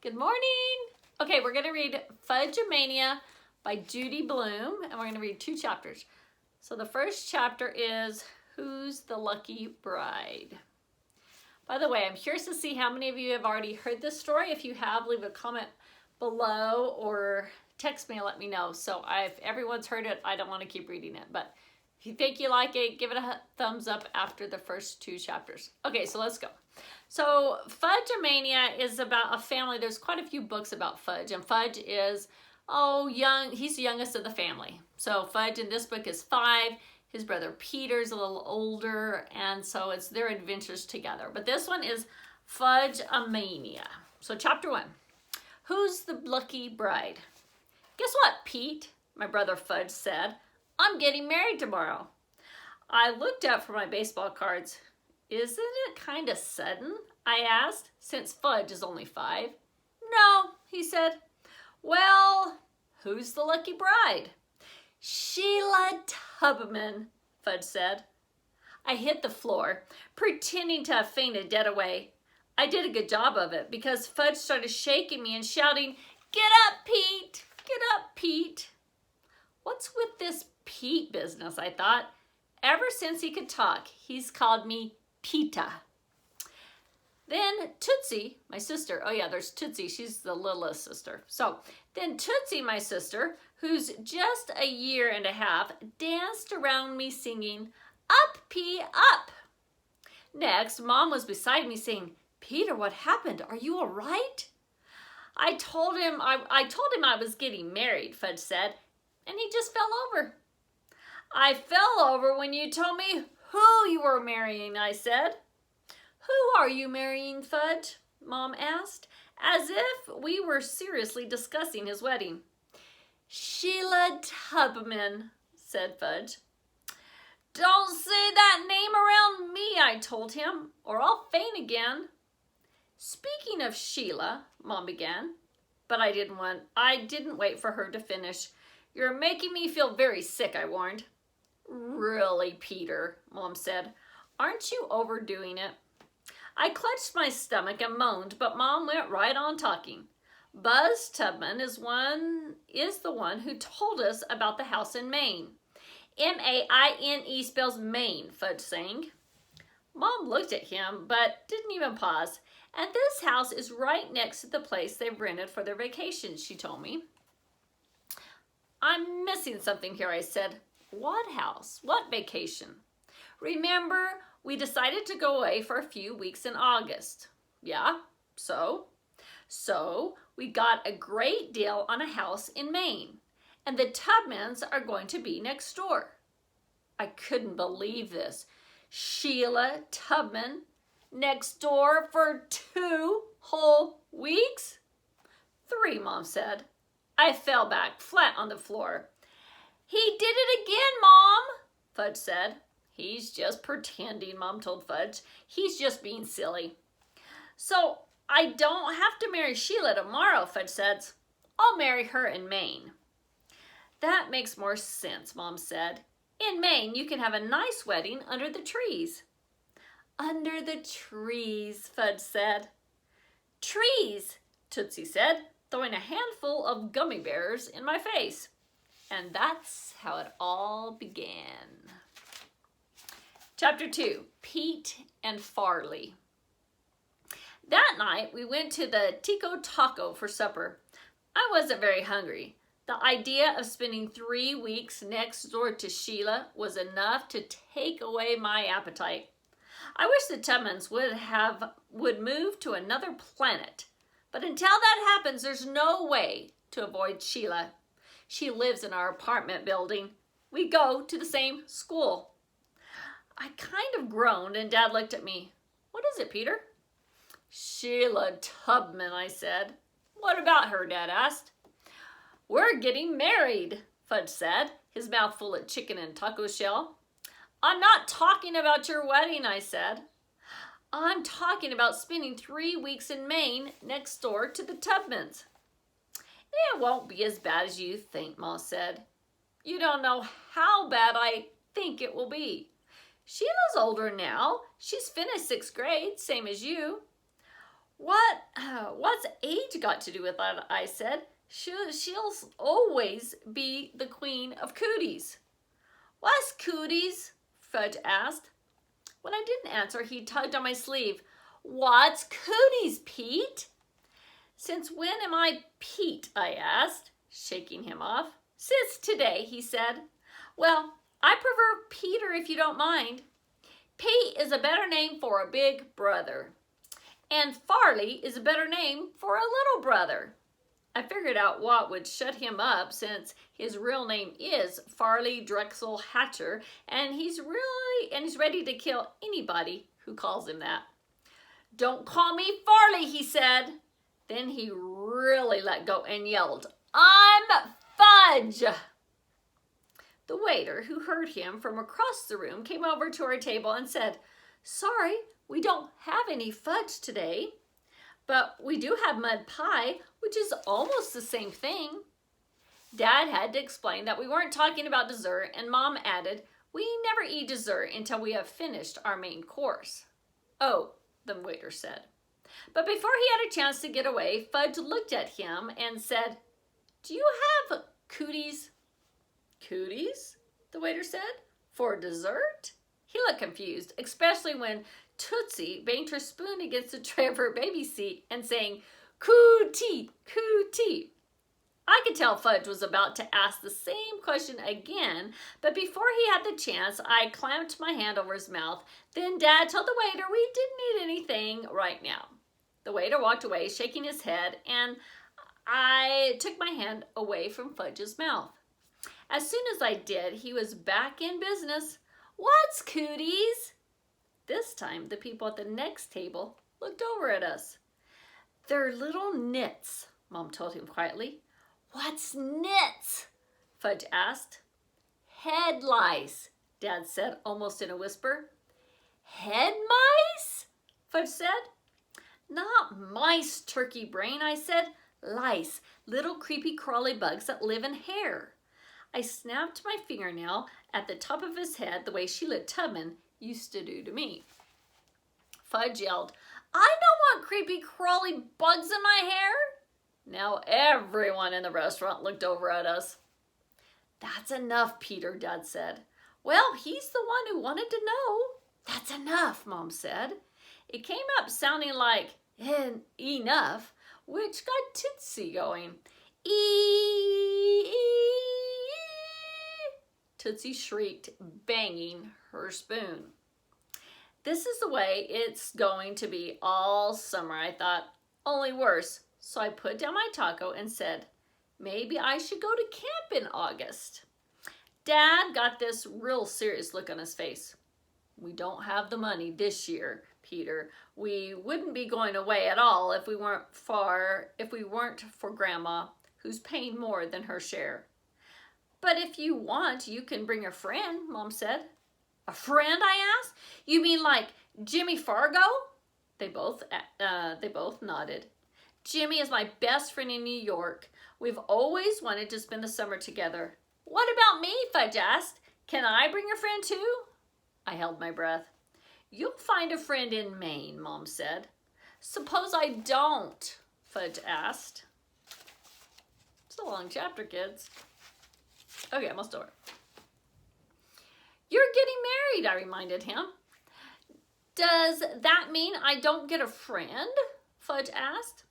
Good morning. Okay, we're going to read Fudge A-Mania by Judy Blume, and we're going to read 2 chapters. So the first chapter is Who's the Lucky Bride? By the way, I'm curious to see how many of you have already heard this story. If you have, leave a comment below or text me and let me know. So if everyone's heard it, I don't want to keep reading it. But if you think you like it, give it a thumbs up after the first 2 chapters. Okay, so let's go. So Fudge A-Mania is about a family. There's quite a few books about Fudge, and Fudge is, young. He's the youngest of the family. So Fudge in this book is 5. His brother Peter's a little older, and so it's their adventures together. But this one is Fudge A-Mania. So chapter 1, Who's the Lucky Bride? Guess what, Pete? My brother Fudge said. I'm getting married tomorrow. I looked up for my baseball cards. Isn't it kind of sudden? I asked, since Fudge is only 5. No, he said. Well, who's the lucky bride? Sheila Tubman, Fudge said. I hit the floor, pretending to have fainted dead away. I did a good job of it because Fudge started shaking me and shouting, Get up, Pete! Get up, Pete! What's with this Pete business, I thought. Ever since he could talk, he's called me Pita. Then Tootsie, my sister, there's Tootsie, she's the littlest sister. So then Tootsie, my sister, who's just a year and a half, danced around me singing, Up, Pea, up. Next, Mom was beside me saying, Peter, what happened? Are you all right? I told him I was getting married, Fudge said, and he just fell over. I fell over when you told me who you were marrying, I said. Who are you marrying, Fudge? Mom asked, as if we were seriously discussing his wedding. Sheila Tubman, said Fudge. Don't say that name around me, I told him, or I'll faint again. Speaking of Sheila, Mom began, but I didn't wait for her to finish. You're making me feel very sick, I warned. Really, Peter, Mom said. Aren't you overdoing it? I clutched my stomach and moaned, but Mom went right on talking. Buzz Tubman is the one who told us about the house in Maine. M-A-I-N-E spells Maine, Fudge sang. Mom looked at him, but didn't even pause. And this house is right next to the place they've rented for their vacation, she told me. I'm missing something here, I said. What house? What vacation? Remember, we decided to go away for a few weeks in August. Yeah, so we got a great deal on a house in Maine, and the Tubmans are going to be next door. I couldn't believe this. Sheila Tubman next door for 2 whole weeks? 3, Mom said. I fell back flat on the floor. He did it again, Mom, Fudge said. He's just pretending, Mom told Fudge. He's just being silly. So I don't have to marry Sheila tomorrow, Fudge said. I'll marry her in Maine. That makes more sense, Mom said. In Maine, you can have a nice wedding under the trees. Under the trees, Fudge said. Trees, Tootsie said, throwing a handful of gummy bears in my face. And that's how it all began. Chapter 2, Pete and Farley. That night, we went to the Tico Taco for supper. I wasn't very hungry. The idea of spending 3 weeks next door to Sheila was enough to take away my appetite. I wish the Tubmans would move to another planet. But until that happens, there's no way to avoid Sheila. She lives in our apartment building. We go to the same school. I kind of groaned, and Dad looked at me. What is it, Peter? Sheila Tubman, I said. What about her, Dad asked. We're getting married, Fudge said, his mouth full of chicken and taco shell. I'm not talking about your wedding, I said. I'm talking about spending 3 weeks in Maine next door to the Tubmans. It won't be as bad as you think, Ma said. You don't know how bad I think it will be. Sheila's older now. She's finished 6th grade, same as you. What's age got to do with that? I said. She'll always be the queen of cooties. What's cooties? Fudge asked. When I didn't answer, he tugged on my sleeve. What's cooties, Pete? Since when am I Pete? I asked, shaking him off. Since today, he said. Well, I prefer Peter if you don't mind. Pete is a better name for a big brother. And Farley is a better name for a little brother. I figured out what would shut him up since his real name is Farley Drexel Hatcher, and he's ready to kill anybody who calls him that. Don't call me Farley, he said. Then he really let go and yelled, I'm Fudge! The waiter, who heard him from across the room, came over to our table and said, Sorry, we don't have any fudge today, but we do have mud pie, which is almost the same thing. Dad had to explain that we weren't talking about dessert, and Mom added, We never eat dessert until we have finished our main course. Oh, the waiter said. But before he had a chance to get away, Fudge looked at him and said, Do you have cooties? Cooties? The waiter said. For dessert? He looked confused, especially when Tootsie banged her spoon against the tray of her baby seat and saying, Cootie, cootie. I could tell Fudge was about to ask the same question again, but before he had the chance, I clamped my hand over his mouth. Then Dad told the waiter we didn't need anything right now. The waiter walked away, shaking his head, and I took my hand away from Fudge's mouth. As soon as I did, he was back in business. What's cooties? This time, the people at the next table looked over at us. They're little nits, Mom told him quietly. What's nits? Fudge asked. Head lice, Dad said almost in a whisper. Head mice? Fudge said. Not mice, turkey brain, I said. Lice, little creepy crawly bugs that live in hair. I snapped my fingernail at the top of his head the way Sheila Tubman used to do to me. Fudge yelled, I don't want creepy crawly bugs in my hair. Now everyone in the restaurant looked over at us. That's enough, Peter, Dad said. Well, he's the one who wanted to know. That's enough, Mom said. It came up sounding like enough, which got Tootsie going. Tootsie shrieked, banging her spoon. This is the way it's going to be all summer, I thought. Only worse. So I put down my taco and said, maybe I should go to camp in August. Dad got this real serious look on his face. We don't have the money this year, Peter. We wouldn't be going away at all if we weren't for Grandma, who's paying more than her share. But if you want, you can bring a friend, Mom said. A friend, I asked. You mean like Jimmy Fargo? They both nodded. Jimmy is my best friend in New York. We've always wanted to spend the summer together. What about me? Fudge asked. Can I bring a friend too? I held my breath. You'll find a friend in Maine, Mom said. Suppose I don't? Fudge asked. It's a long chapter, kids. Okay, almost over. You're getting married, I reminded him. Does that mean I don't get a friend? Fudge asked.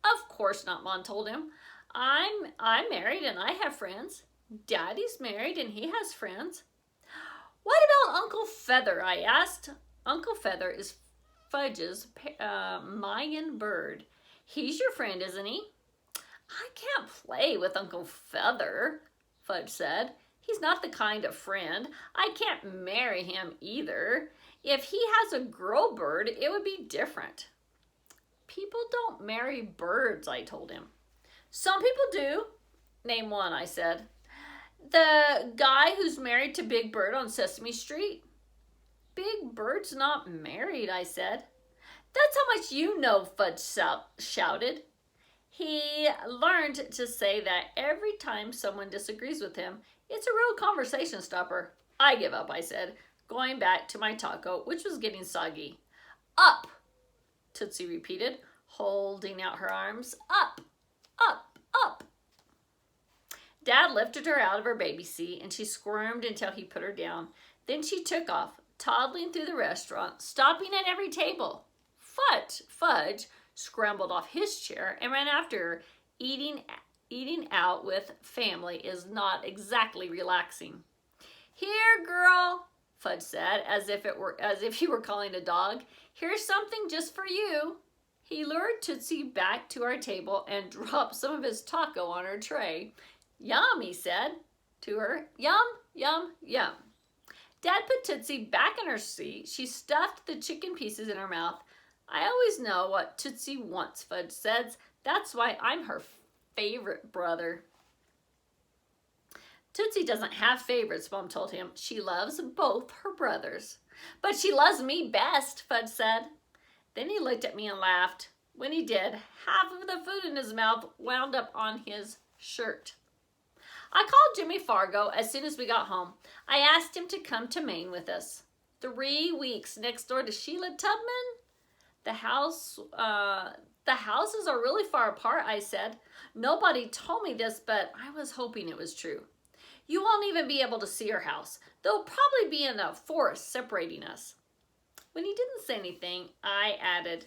Of course not, Mom told him. I'm married and I have friends. Daddy's married and he has friends. What about Uncle Feather? I asked. Uncle Feather is Fudge's Mayan bird. He's your friend, isn't he? I can't play with Uncle Feather, Fudge said. He's not the kind of friend. I can't marry him either. If he has a girl bird, it would be different. People don't marry birds, I told him. Some people do. Name one, I said. The guy who's married to Big Bird on Sesame Street. Big Bird's not married, I said. That's how much you know, Fudge shouted. He learned to say that every time someone disagrees with him, it's a real conversation stopper. I give up, I said, going back to my taco, which was getting soggy. Up, Tootsie repeated, holding out her arms. Up, up, up. Dad lifted her out of her baby seat, and she squirmed until he put her down. Then she took off, toddling through the restaurant, stopping at every table. Fudge scrambled off his chair and ran after her. Eating out with family is not exactly relaxing. Here, girl, Fudge said, as if he were calling a dog. Here's something just for you. He lured Tootsie back to our table and dropped some of his taco on her tray. Yum, he said to her. Yum, yum, yum. Dad put Tootsie back in her seat. She stuffed the chicken pieces in her mouth. I always know what Tootsie wants, Fudge says. That's why I'm her favorite brother. Tootsie doesn't have favorites, Mom told him. She loves both her brothers. But she loves me best, Fudge said. Then he looked at me and laughed. When he did, half of the food in his mouth wound up on his shirt. I called Jimmy Fargo as soon as we got home. I asked him to come to Maine with us. 3 weeks next door to Sheila Tubman? The houses are really far apart, I said. Nobody told me this, but I was hoping it was true. You won't even be able to see her house. There'll probably be in a forest separating us. When he didn't say anything, I added,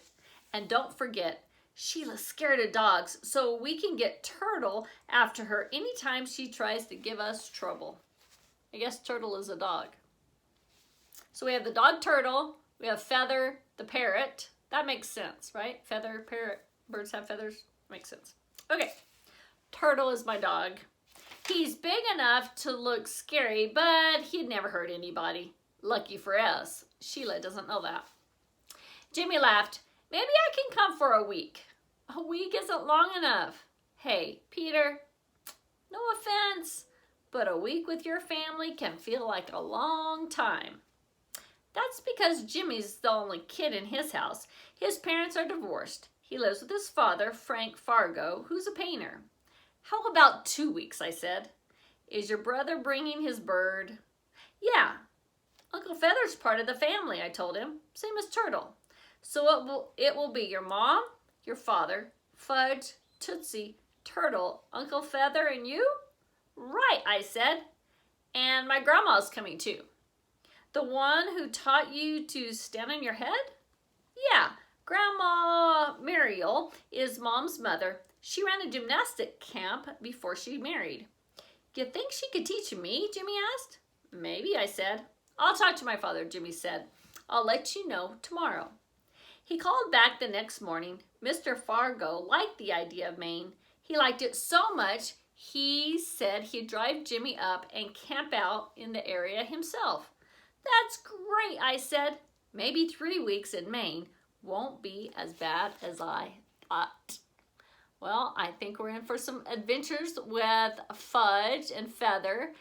and don't forget, Sheila's scared of dogs, so we can get Turtle after her anytime she tries to give us trouble. I guess Turtle is a dog. So we have the dog Turtle, we have Feather, the parrot. That makes sense, right? Feather, parrot, birds have feathers. Makes sense. Okay, Turtle is my dog. He's big enough to look scary, but he'd never hurt anybody. Lucky for us. Sheila doesn't know that. Jimmy laughed. Maybe I can come for a week. A week isn't long enough. Hey, Peter, no offense, but a week with your family can feel like a long time. That's because Jimmy's the only kid in his house. His parents are divorced. He lives with his father, Frank Fargo, who's a painter. How about 2 weeks, I said. Is your brother bringing his bird? Yeah. Uncle Feather's part of the family, I told him. Same as Turtle. So it will be your mom, your father, Fudge, Tootsie, Turtle, Uncle Feather, and you? Right, I said. And my grandma's coming too. The one who taught you to stand on your head? Yeah, Grandma Muriel is Mom's mother. She ran a gymnastic camp before she married. You think she could teach me? Jimmy asked. Maybe, I said. I'll talk to my father, Jimmy said. I'll let you know tomorrow. He called back the next morning. Mr. Fargo liked the idea of Maine. He liked it so much, he said he'd drive Jimmy up and camp out in the area himself. That's great, I said. Maybe 3 weeks in Maine won't be as bad as I thought. Well, I think we're in for some adventures with Fudge and Feather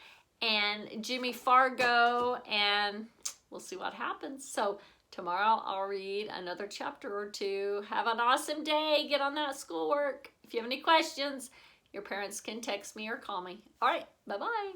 and Jimmy Fargo, and we'll see what happens. So tomorrow I'll read another chapter or two. Have an awesome day. Get on that schoolwork. If you have any questions, your parents can text me or call me. All right, bye-bye.